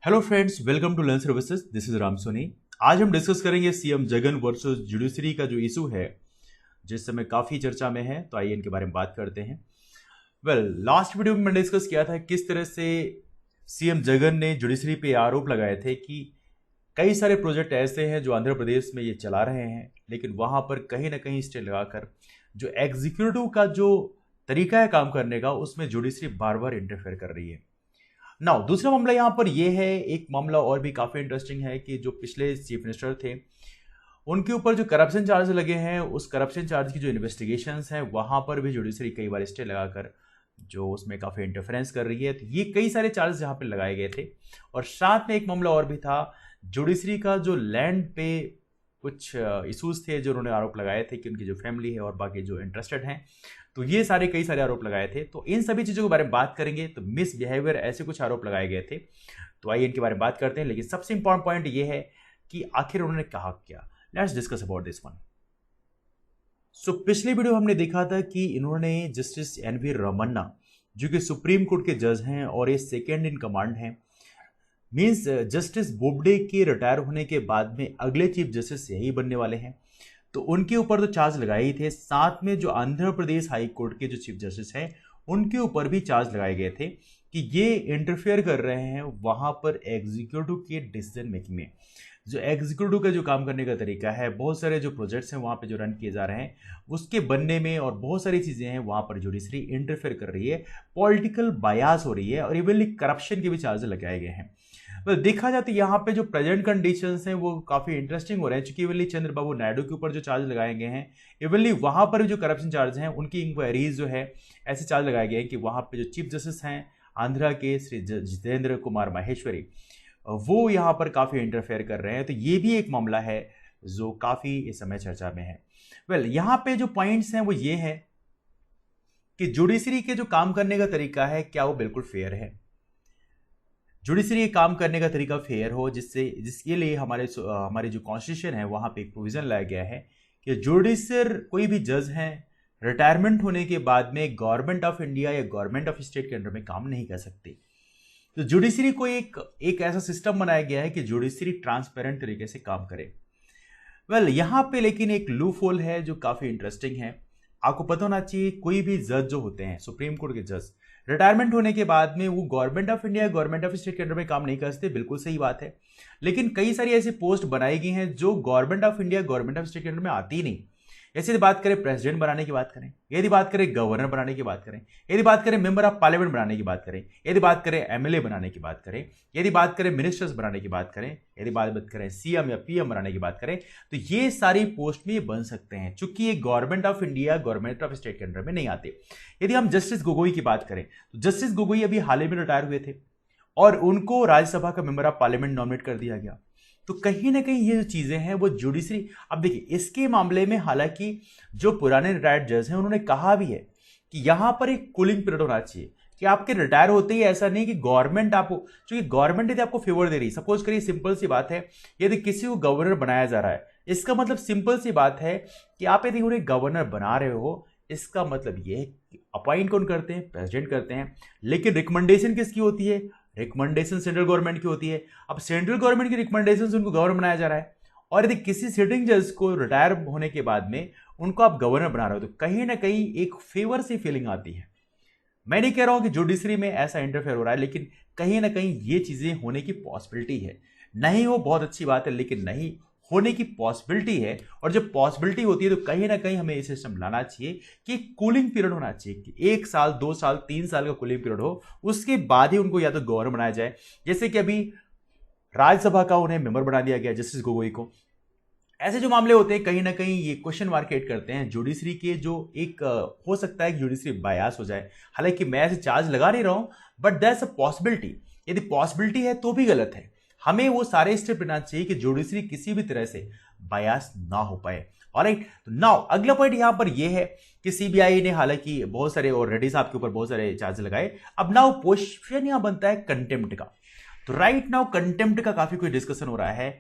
Hello friends, welcome to learn services. This is Ram Soni. आज हम discuss करेंगे सीएम जगन वर्सेस जुडिशरी का जो इशू है, जिस समय काफी चर्चा में है। तो आइए इनके बारे में बात करते हैं। लास्ट वीडियो में मैंने डिस्कस किया था किस तरह से सीएम जगन ने जुडिशरी पे आरोप लगाए थे कि कई सारे प्रोजेक्ट ऐसे हैं जो आंध्र प्रदेश में ये चला रहे हैं, लेकिन वहां पर कहीं ना कहीं स्टे लगाकर जो एग्जीक्यूटिव का जो तरीका है काम करने का, उसमें जुडिशरी बार बार इंटरफेयर कर रही है। नाउ दूसरा मामला यहाँ पर यह है, एक मामला और भी काफी इंटरेस्टिंग है कि जो पिछले चीफ मिनिस्टर थे, उनके ऊपर जो करप्शन चार्ज लगे हैं, उस करप्शन चार्ज की जो इन्वेस्टिगेशंस हैं, वहां पर भी जुडिशरी कई बार स्टे लगाकर जो उसमें काफी इंटरफेरेंस कर रही है। तो ये कई सारे चार्जेस यहाँ पे लगाए गए थे। और साथ में एक मामला और भी था, जुडिशरी का जो लैंड पे कुछ इश्यूज थे, जो उन्होंने आरोप लगाए थे कि उनकी जो फैमिली है और बाकी जो इंटरेस्टेड हैं, तो ये सारे कई सारे आरोप लगाए थे। तो इन सभी चीजों के बारे में बात करेंगे। तो मिस बिहेवियर ऐसे कुछ आरोप लगाए गए थे, तो आइए इनके बारे में बात करते हैं। लेकिन सबसे इंपॉर्टेंट पॉइंट ये है कि आखिर उन्होंने कहा क्या। Let's discuss about this one. So पिछली वीडियो हमने देखा था कि इन्होंने जस्टिस एनवी रमन्ना, जो कि सुप्रीम कोर्ट के जज हैं और ये सेकेंड इन कमांड हैं, मीन्स जस्टिस बोबडे के रिटायर होने के बाद में अगले चीफ जस्टिस यही बनने वाले हैं, तो उनके ऊपर तो चार्ज लगाए ही थे। साथ में जो आंध्र प्रदेश हाई कोर्ट के जो चीफ जस्टिस हैं, उनके ऊपर भी चार्ज लगाए गए थे कि ये इंटरफेयर कर रहे हैं वहां पर एग्जीक्यूटिव के डिसीजन मेकिंग में। जो एग्जीक्यूटिव का जो काम करने का तरीका है, बहुत सारे जो प्रोजेक्ट्स हैं वहां पे जो रन किए जा रहे हैं, उसके बनने में और बहुत सारी चीजें हैं वहां पर जुडिशरी इंटरफेयर कर रही है, पॉलिटिकल बायास हो रही है और इवनली करप्शन के भी चार्ज लगाए गए हैं। देखा जाए तो यहाँ पे जो प्रेजेंट कंडीशंस हैं वो काफी इंटरेस्टिंग हो रहे हैं, क्योंकि इवनली चंद्रबाबू नायडू के ऊपर जो चार्ज लगाए गए हैं, इवनली वहां पर जो करप्शन चार्ज हैं, उनकी इंक्वायरीज जो है ऐसे चार्ज लगाए गए हैं कि वहां पे जो चीफ जस्टिस हैं आंध्रा के श्री जितेंद्र कुमार माहेश्वरी, वो यहाँ पर काफी इंटरफेयर कर रहे हैं। तो ये भी एक मामला है जो काफी इस समय चर्चा में है। यहाँ पे जो पॉइंट्स हैं वो ये है कि जुडिशरी के जो काम करने का तरीका है, क्या वो बिल्कुल फेयर है। जुडिशरी के काम करने का तरीका फेयर हो, जिसके लिए हमारे जो कॉन्स्टिट्यूशन है वहां पे एक प्रोविजन लाया गया है कि जुडिशर कोई भी जज हैं रिटायरमेंट होने के बाद में गवर्नमेंट ऑफ इंडिया या गवर्नमेंट ऑफ स्टेट के अंडर में काम नहीं कर सकते। तो जुडिशरी को एक ऐसा सिस्टम बनाया गया है कि जुडिशरी ट्रांसपेरेंट तरीके से काम करे। यहां पे लेकिन एक लूप होल है जो काफी इंटरेस्टिंग है। आपको पता होना चाहिए, कोई भी जज जो होते हैं, सुप्रीम कोर्ट के जज, रिटायरमेंट होने के बाद में वो government of India government of state के अंडर में काम नहीं कर सकते। बिल्कुल सही बात है। लेकिन कई सारी ऐसी पोस्ट बनाई गई हैं जो government of India government of state के अंडर में आती ही नहीं। ऐसे यदि बात करें प्रेसिडेंट बनाने की बात करें, यदि बात करें गवर्नर बनाने की बात करें, यदि बात करें मेंबर ऑफ पार्लियामेंट बनाने की बात करें, यदि बात करें एमएलए बनाने की बात करें, यदि बात करें मिनिस्टर्स बनाने की बात करें, यदि बात करें सीएम या पीएम बनाने की बात करें, तो ये सारी पोस्ट में बन सकते हैं, चूंकि ये government of India government of state के अंडर में नहीं आते। यदि हम जस्टिस गोगोई की बात करें, तो जस्टिस गोगोई अभी हाल ही में रिटायर हुए थे और उनको राज्यसभा का मेंबर ऑफ पार्लियामेंट नॉमिनेट कर दिया गया। तो कहीं ना कहीं ये जो चीजें हैं वो जुडिशरी, अब देखिए इसके मामले में हालांकि जो पुराने रिटायर्ड जज हैं उन्होंने कहा भी है कि यहां पर एक कूलिंग पीरियड होना चाहिए, कि आपके रिटायर होते ही ऐसा नहीं कि गवर्नमेंट आपको, क्योंकि गवर्नमेंट यदि आपको फेवर दे रही, सपोज करिए सिंपल सी बात है, यदि किसी को गवर्नर बनाया जा रहा है, इसका मतलब सिंपल सी बात है कि आप यदि उन्हें गवर्नर बना रहे हो, इसका मतलब यह है कि अपॉइंट कौन करते हैं, प्रेसिडेंट करते हैं। लेकिन रिकमेंडेशन किसकी होती है, रिकमेंडेशन सेंट्रल गवर्नमेंट की होती है। अब सेंट्रल गवर्नमेंट की रिकमेंडेशन से उनको गवर्नर बनाया जा रहा है, और यदि किसी सिटिंग जज को रिटायर होने के बाद में उनको आप गवर्नर बना रहे हो, तो कहीं ना कहीं एक फेवर सी फीलिंग आती है। मैं नहीं कह रहा हूं कि जुडिशरी में ऐसा इंटरफेयर हो रहा है, लेकिन कहीं ना कहीं ये चीजें होने की पॉसिबिलिटी है। नहीं हो बहुत अच्छी बात है, लेकिन नहीं होने की पॉसिबिलिटी है। और जब पॉसिबिलिटी होती है तो कहीं ना कहीं हमें ये सिस्टम लाना चाहिए कि कूलिंग पीरियड होना चाहिए, कि 1 साल 2 साल 3 साल का कूलिंग पीरियड हो, उसके बाद ही उनको या तो गवर्नर बनाया जाए। जैसे कि अभी राज्यसभा का उन्हें मेंबर बना दिया गया जस्टिस गोगोई को। ऐसे जो मामले होते हैं कहीं ना कहीं ये क्वेश्चन मार्क क्रिएट करते हैं जुडिशरी के, जो एक हो सकता है कि जुडिशरी बायास हो जाए। हालांकि मैं ऐसे चार्ज लगा नहीं रहा हूं, बट दैट्स अ पॉसिबिलिटी। यदि पॉसिबिलिटी है तो भी गलत है। हमें वो सारे स्टेप लेना चाहिए कि जुडिशरी किसी भी तरह से बायास ना हो पाए। ऑलराइट, तो नाउ अगला पॉइंट यहां पर यह है कि सीबीआई ने हालांकि बहुत सारे, और रेड्डी साहब के ऊपर बहुत सारे चार्ज लगाए। अब नाउ क्वेश्चन यहां बनता है कंटेम्प्ट का। तो राइट नाउ कंटेम्प्ट का काफी कोई डिस्कशन हो रहा है।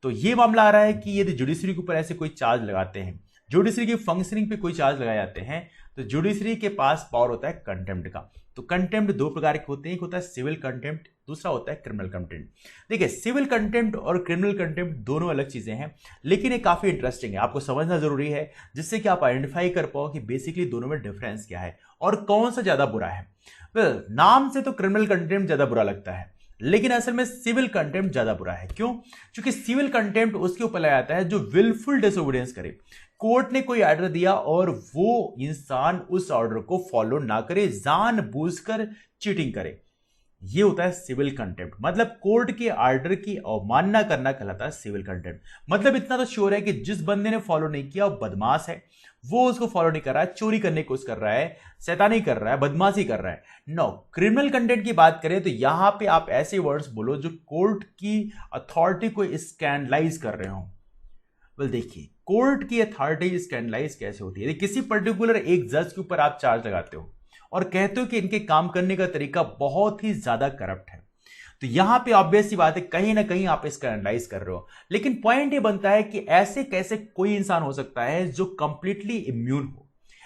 तो ये मामला आ रहा है कि यदि जुडिशरी के ऊपर ऐसे कोई चार्ज लगाते हैं, जुडिशरी की फंक्शनिंग पे कोई चार्ज लगाए जाते हैं तो जुडिशरी के पास पावर होता है कंटेम्प्ट का। तो कंटेम्प्ट दो प्रकार के होते हैं, एक होता है सिविल कंटेम्प्ट, दूसरा होता है क्रिमिनल कंटेम्प्ट। देखिए सिविल कंटेम्प्ट और क्रिमिनल कंटेम्प्ट दोनों अलग चीजें हैं, लेकिन ये काफी इंटरेस्टिंग है, आपको समझना जरूरी है जिससे कि आप आइडेंटिफाई कर पाओ कि बेसिकली दोनों में डिफरेंस क्या है और कौन सा ज्यादा बुरा है। नाम से तो क्रिमिनल कंटेम्प्ट ज्यादा बुरा लगता है, लेकिन असल में सिविल कंटेम्प्ट ज्यादा बुरा है। क्यों? क्योंकि सिविल कंटेम्प्ट उसके ऊपर लगाया जाता है जो विलफुल डिसोबीडियंस करे। कोर्ट ने कोई ऑर्डर दिया और वो इंसान उस ऑर्डर को फॉलो ना करे, जानबूझकर चीटिंग करे, ये होता है सिविल कंटेम्प्ट। मतलब कोर्ट के ऑर्डर की अवमानना करना कहलाता है सिविल कंटेम्प्ट। मतलब इतना तो श्योर है कि जिस बंदे ने फॉलो नहीं किया वो बदमाश है, वो उसको फॉलो नहीं कर रहा है, चोरी करने की कोशिश कर रहा है, शैतानी कर रहा है, बदमाशी कर रहा है। नो, क्रिमिनल कंटेंट की बात करें तो यहां पे आप ऐसे वर्ड्स बोलो जो कोर्ट की अथॉरिटी को स्कैंडलाइज कर रहे हो। देखिए कोर्ट की अथॉरिटी स्कैंडलाइज कैसे होती है? किसी पर्टिकुलर एक जज के ऊपर आप चार्ज लगाते हो और कहते हो कि इनके काम करने का तरीका बहुत ही ज्यादा करप्ट है, तो यहां पे ऑब्वियस सी बात है कहीं ना कहीं आप इसका एनालाइज कर रहे हो। लेकिन पॉइंट ये बनता है कि ऐसे कैसे कोई इंसान हो सकता है जो कंप्लीटली इम्यून हो?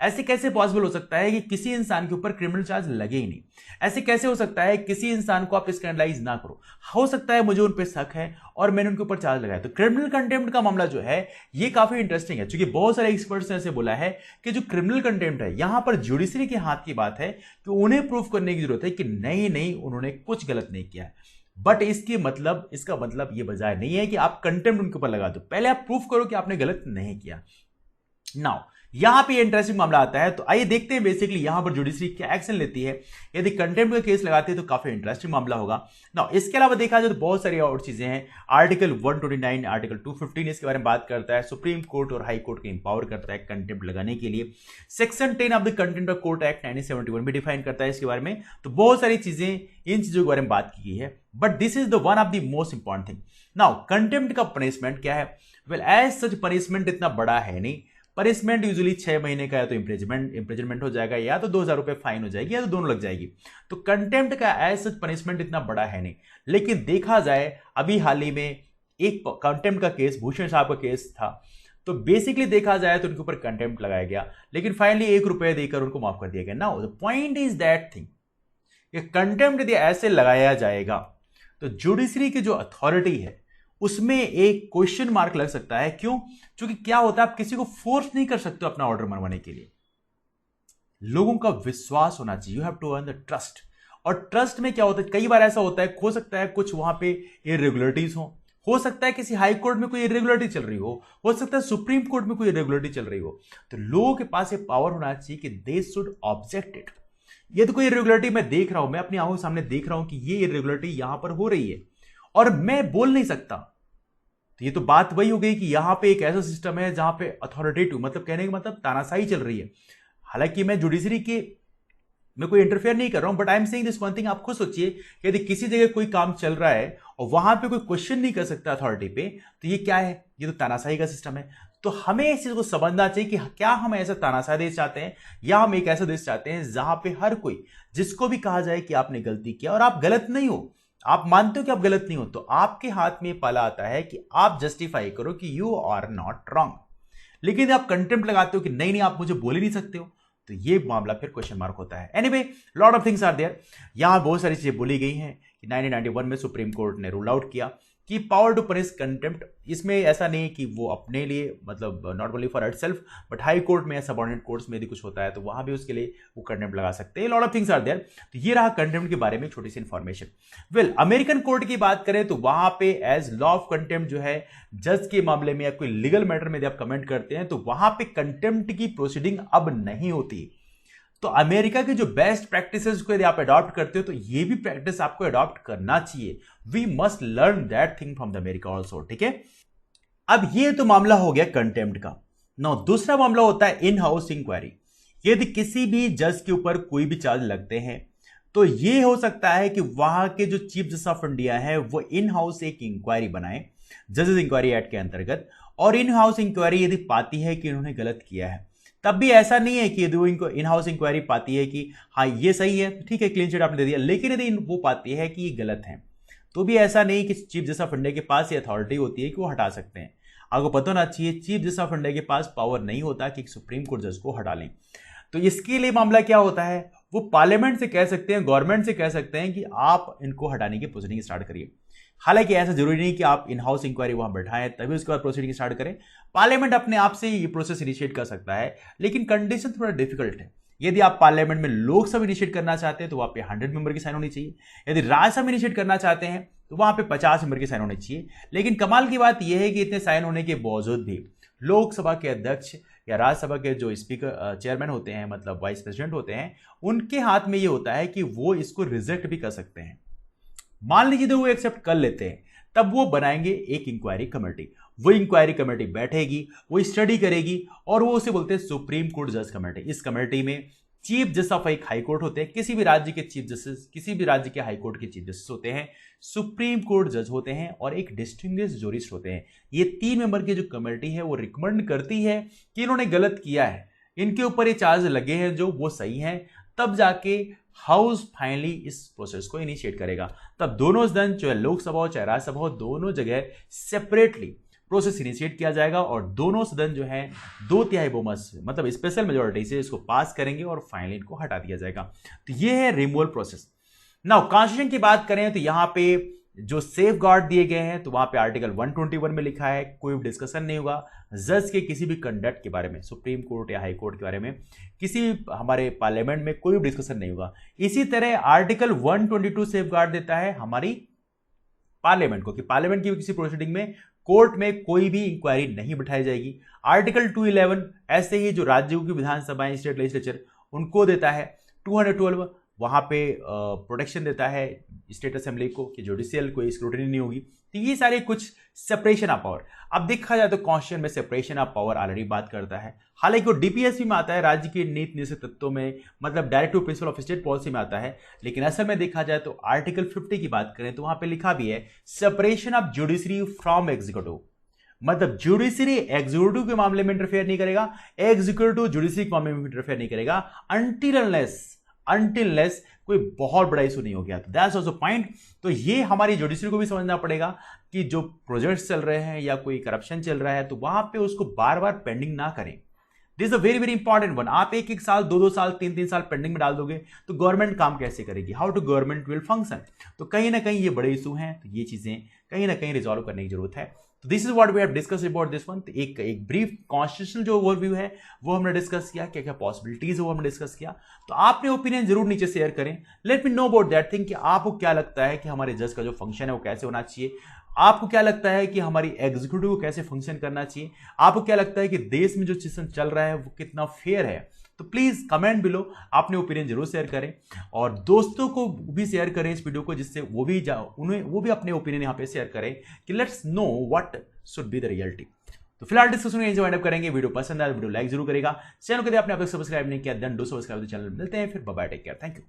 ऐसे कैसे पॉसिबल हो सकता है कि किसी इंसान के ऊपर क्रिमिनल चार्ज लगे ही नहीं? ऐसे कैसे हो सकता है किसी इंसान को आप इसका एनालाइज ना करो? हो सकता है मुझे उन पे शक है और मैंने उनके ऊपर चार्ज लगाया। तो क्रिमिनल कंटेम्प्ट का मामला जो है ये काफी इंटरेस्टिंग है, क्योंकि बहुत सारे एक्सपर्ट्स ने ऐसे बोला है कि जो क्रिमिनल कंटेम्प्ट है यहां पर जुडिशरी के हाथ की बात है कि उन्हें प्रूफ करने की जरूरत है कि नहीं नहीं उन्होंने कुछ गलत नहीं किया है। बट इसका मतलब ये बजाय नहीं है कि आप कंटेम्प्ट उनके ऊपर लगा दो, पहले आप प्रूफ करो कि आपने गलत नहीं किया। नाउ यहां पे इंटरेस्टिंग मामला आता है, तो आइए देखते हैं बेसिकली यहां पर जुडिशरी क्या एक्शन लेती है। यदि कंटेम्प्ट का केस लगाते हैं तो काफी इंटरेस्टिंग मामला होगा। नाउ इसके अलावा देखा जाए तो बहुत सारी और चीजें हैं। आर्टिकल 129, आर्टिकल 215 इसके बारे में बात करता है। सुप्रीम कोर्ट और हाई कोर्ट को इंपावर करता है कंटेम्प्ट लगाने के लिए। Section 10 of the contempt of court act 1971 भी डिफाइन करता है इसके बारे में। तो बहुत सारी चीजें, इन चीजों के बारे में बात की गई है, but this is the one of the most important thing. Now contempt का पनिशमेंट क्या है? वेल एज सच पनिशमेंट इतना बड़ा है नहीं। पनिशमेंट यूजुअली 6 महीने का या तो इंप्रिजनमेंट हो जाएगा, या तो 2000 रुपए फाइन हो जाएगी, या तो दोनों लग जाएगी। तो कंटेम्प्ट का एज सच पनिशमेंट इतना बड़ा है नहीं। लेकिन देखा जाए अभी हाल ही में एक कंटेम्प्ट का केस, भूषण साहब का केस था, तो बेसिकली देखा जाए तो उनके ऊपर कंटेम्प्ट लगाया गया, लेकिन फाइनली 1 रुपए देकर उनको माफ कर दिया गया। Now the point is that thing, contempt यदि ऐसे लगाया जाएगा तो जुडिशरी की जो अथॉरिटी है उसमें एक क्वेश्चन मार्क लग सकता है। क्यों? क्योंकि क्या होता है, आप किसी को फोर्स नहीं कर सकते अपना ऑर्डर मनवाने के लिए। लोगों का विश्वास होना चाहिए, you have to earn the trust. और ट्रस्ट में क्या होता है, कई बार ऐसा होता है, हो सकता है कुछ वहां पे इरेगुलरिटीज हो सकता है किसी हाई कोर्ट में कोई इरेगुलरिटी चल रही हो सकता है सुप्रीम कोर्ट में कोई इरेगुलरिटी चल रही हो। तो लोगों के पास ये पावर होना चाहिए कि दे शुड ऑब्जेक्ट इट। ये तो कोई इरेगुलरिटी मैं देख रहा हूं, मैं अपनी आंखों सामने देख रहा हूं कि ये इरेगुलरिटी यहां पर हो रही है और मैं बोल नहीं सकता, तो ये तो बात वही हो गई कि यहां पे एक ऐसा सिस्टम है जहां पे अथॉरिटेटिव, मतलब कहने का मतलब तानाशाही चल रही है। हालांकि मैं जुडिशरी के मैं कोई इंटरफेयर नहीं कर रहा हूं, but I am saying this one thing. आप खुद सोचिए, यदि किसी जगह कोई काम चल रहा है और वहां पे कोई क्वेश्चन नहीं कर सकता अथॉरिटी पे, तो ये क्या है? ये तो तानाशाही का सिस्टम है। तो हमें इस चीज को समझना चाहिए कि क्या हम ऐसा तानाशाही देश चाहते हैं, या हम एक ऐसा देश चाहते हैं जहां पे हर कोई, जिसको भी कहा जाए कि आपने गलती किया और आप गलत नहीं हो, आप मानते हो कि आप गलत नहीं हो, तो आपके हाथ में पाला आता है कि आप जस्टिफाई करो कि यू आर नॉट रॉन्ग। लेकिन आप कंटेम्प्ट लगाते हो कि नहीं नहीं आप मुझे बोल ही नहीं सकते हो, तो ये मामला फिर क्वेश्चन मार्क होता है। Anyway, lot of things are there. यहां बहुत सारी चीजें बोली गई हैं कि 1991 में सुप्रीम कोर्ट ने रूल आउट किया कि पावर टू पनिश कंटेम्प्ट, इसमें ऐसा नहीं कि वो अपने लिए, मतलब not only for itself, but high court में या सबऑर्डिनेट कोर्ट्स में यदि कुछ होता है तो वहां भी उसके लिए वो कंटेम्प्ट लगा सकते हैं। Lot of things are there. तो ये रहा कंटेम्प्ट के बारे में छोटी सी इंफॉर्मेशन। वेल, अमेरिकन कोर्ट की बात करें तो वहां पे एज लॉ ऑफ कंटेम्प्ट जो है, जज के मामले में या कोई लीगल मैटर में यदि आप कमेंट करते हैं तो वहां पे कंटेम्प्ट की प्रोसीडिंग अब नहीं होती। तो अमेरिका की जो बेस्ट प्रैक्टिसेस को यदि आप अडॉप्ट करते हो तो ये भी प्रैक्टिस आपको अडॉप्ट करना चाहिए। We must learn that thing from the America also, ठीक है। अब ये तो मामला हो गया कंटेम्प्ट का। नाउ दूसरा मामला होता है इन हाउस इंक्वायरी। यदि किसी भी जज के ऊपर कोई भी चार्ज लगते हैं तो ये हो सकता है कि वहां के जो चीफ जस्टिस ऑफ इंडिया है वो इन हाउस एक इंक्वायरी बनाए जजेस इंक्वायरी एक्ट के अंतर्गत, और इन हाउस इंक्वायरी यदि पाती है कि इन्होंने गलत किया है, तब भी ऐसा नहीं है कि यदि वो इनको इन हाउस इंक्वायरी पाती है कि हाँ ये सही है, ठीक है क्लीन चिट आपने दे दिया, लेकिन यदि वो पाती है कि ये गलत है, तो भी ऐसा नहीं कि चीफ जस्टिस ऑफ इंडिया के पास ये अथॉरिटी होती है कि वो हटा सकते हैं। आपको पता होना चाहिए चीफ जस्टिस ऑफ इंडिया के पास पावर नहीं होता कि सुप्रीम कोर्ट जज को हटा लें। तो इसके लिए मामला क्या होता है, वो पार्लियामेंट से कह सकते हैं, गवर्नमेंट से कह सकते हैं कि आप इनको हटाने की प्रोसीडिंग स्टार्ट करिए। हालांकि ऐसा जरूरी नहीं कि आप इन हाउस इंक्वायरी वहां बैठाएं तभी उसके बाद प्रोसीडिंग स्टार्ट करें। पार्लियामेंट अपने आप से ये प्रोसेस इनिशिएट कर सकता है, लेकिन कंडीशन थोड़ा डिफिकल्ट है। यदि आप पार्लियामेंट में लोकसभा इनिशिएट करना चाहते हैं तो वहां पे 100 मेंबर की साइन होनी चाहिए। यदि राज्यसभा इनिशिएट करना चाहते हैं तो वहां पे 50 मेंबर की साइन होनी चाहिए। लेकिन कमाल की बात यह है कि इतने साइन होने के बावजूद भी लोकसभा के अध्यक्ष या राज्यसभा के जो स्पीकर चेयरमैन होते हैं, मतलब वाइस प्रेसिडेंट होते हैं, उनके हाथ में ये होता है कि वो इसको रिजेक्ट भी कर सकते हैं। मान लीजिए तो वो एक्सेप्ट कर लेते हैं, तब वो बनाएंगे एक इंक्वायरी कमेटी। वो इंक्वायरी कमेटी बैठेगी, वो स्टडी करेगी और वो उसे बोलते हैं सुप्रीम कोर्ट जज कमेटी। इस कमेटी में चीफ जस्टिस ऑफ एक हाई कोर्ट होते हैं, किसी भी राज्य के चीफ जस्टिस, किसी भी राज्य के हाई कोर्ट के चीफ जस्टिस होते हैं, सुप्रीम कोर्ट जज होते हैं और एक डिस्टिंग्विश्ड जूरिस्ट होते हैं। ये 3 मेंबर की जो कमेटी है वो रिकमेंड करती है कि इन्होंने गलत किया है, इनके ऊपर ये चार्ज लगे हैं जो वो सही हैं, तब जाके हाउस फाइनली इस प्रोसेस को इनिशिएट करेगा। तब दोनों सदन, चाहे लोकसभा हो चाहे राज्यसभा हो, दोनों जगह सेपरेटली प्रोसेस इनिशिएट किया जाएगा और दोनों सदन जो है 2/3 बहुमत से, मतलब स्पेशल मेजोरिटी से इसको पास करेंगे और फाइनली इनको हटा दिया जाएगा। तो ये है रिमूवल प्रोसेस। नाउ कॉन्स्टिट्यूशन की बात करें तो यहां पे जो सेफ गार्ड दिए गए हैं, तो वहां पे आर्टिकल 121 में लिखा है कोई भी डिस्कशन नहीं होगा जज के किसी भी कंडक्ट के बारे में, सुप्रीम कोर्ट या हाई कोर्ट के बारे में किसी भी हमारे पार्लियामेंट में कोई भी डिस्कशन नहीं होगा। इसी तरह आर्टिकल 122 सेफ गार्ड देता है हमारी पार्लियामेंट को कि पार्लियामेंट की किसी प्रोसीडिंग में कोर्ट में कोई भी इंक्वायरी नहीं बिठाई जाएगी। आर्टिकल 211 ऐसे ही जो राज्यों की विधानसभाएं, स्टेट लेजिस्लेचर, उनको देता है। 212 वहां पे प्रोटेक्शन देता है स्टेट असेंबली को कि जुडिशियल कोई स्क्रूटनी नहीं होगी। तो ये सारे कुछ सेपरेशन ऑफ पावर। अब देखा जाए तो कॉन्स्टिट्यूशन में सेपरेशन ऑफ पावर ऑलरेडी बात करता है, हालांकि वो डीपीएसपी में आता है, राज्य की नीति निश्चित तत्वों में, मतलब directive principle of state policy में आता है। लेकिन असल में देखा जाए तो आर्टिकल 50 की बात करें तो वहां पे लिखा भी है separation of judiciary from executive, मतलब जुडिशरी एग्जीक्यूटिव के मामले में इंटरफेयर नहीं करेगा, एग्जीक्यूटिव जुडिशरी के मामले में इंटरफेयर नहीं करेगा अनटिल लेस कोई बहुत बड़ा इशू नहीं हो गया। तो दैट्स आल्सो पॉइंट। तो ये हमारी जुडिशरी को भी समझना पड़ेगा कि जो प्रोजेक्ट्स चल रहे हैं या कोई करप्शन चल रहा है तो वहां पे उसको बार बार पेंडिंग ना करें। This is a very very important one. आप एक साल, 2 साल, 3 साल पेंडिंग में डाल दोगे तो गवर्नमेंट काम कैसे करेगी, how to government will function. तो कहीं ना कहीं ये बड़े इशू हैं, तो ये चीजें कहीं ना कहीं रिजॉल्व करने की जरूरत है। तो this is what we have discuss about this one. एक ब्रीफ कॉन्स्टिट्यूशनल जो ओवरव्यू है वो हमने डिस्कस किया, क्या क्या पॉसिबिलिटीज है वो हमने डिस्कस किया। तो आपने ओपिनियन जरूर नीचे शेयर करें, let me know about that thing कि आपको क्या लगता है कि हमारे जज का जो फंक्शन है वो कैसे होना चाहिए। आपको क्या लगता है कि हमारी एग्जीक्यूटिव को कैसे फंक्शन करना चाहिए। आपको क्या लगता है कि देश में जो सिस्टम चल रहा है वो कितना फेयर है। तो प्लीज कमेंट बिलो, अपने ओपिनियन जरूर शेयर करें और दोस्तों को भी शेयर करें इस वीडियो को, जिससे वो भी अपने ओपिनियन यहां पे शेयर करें कि let's know what should be the reality. तो फिलहाल डिस्कशन यहीं से वाइंड अप करेंगे। वीडियो पसंद आया तो वीडियो लाइक जरूर करेगा। चैनल को यदि आपने अब तक सब्सक्राइब नहीं किया then do subscribe the channel. मिलते हैं फिर, bye bye, take care, thank you.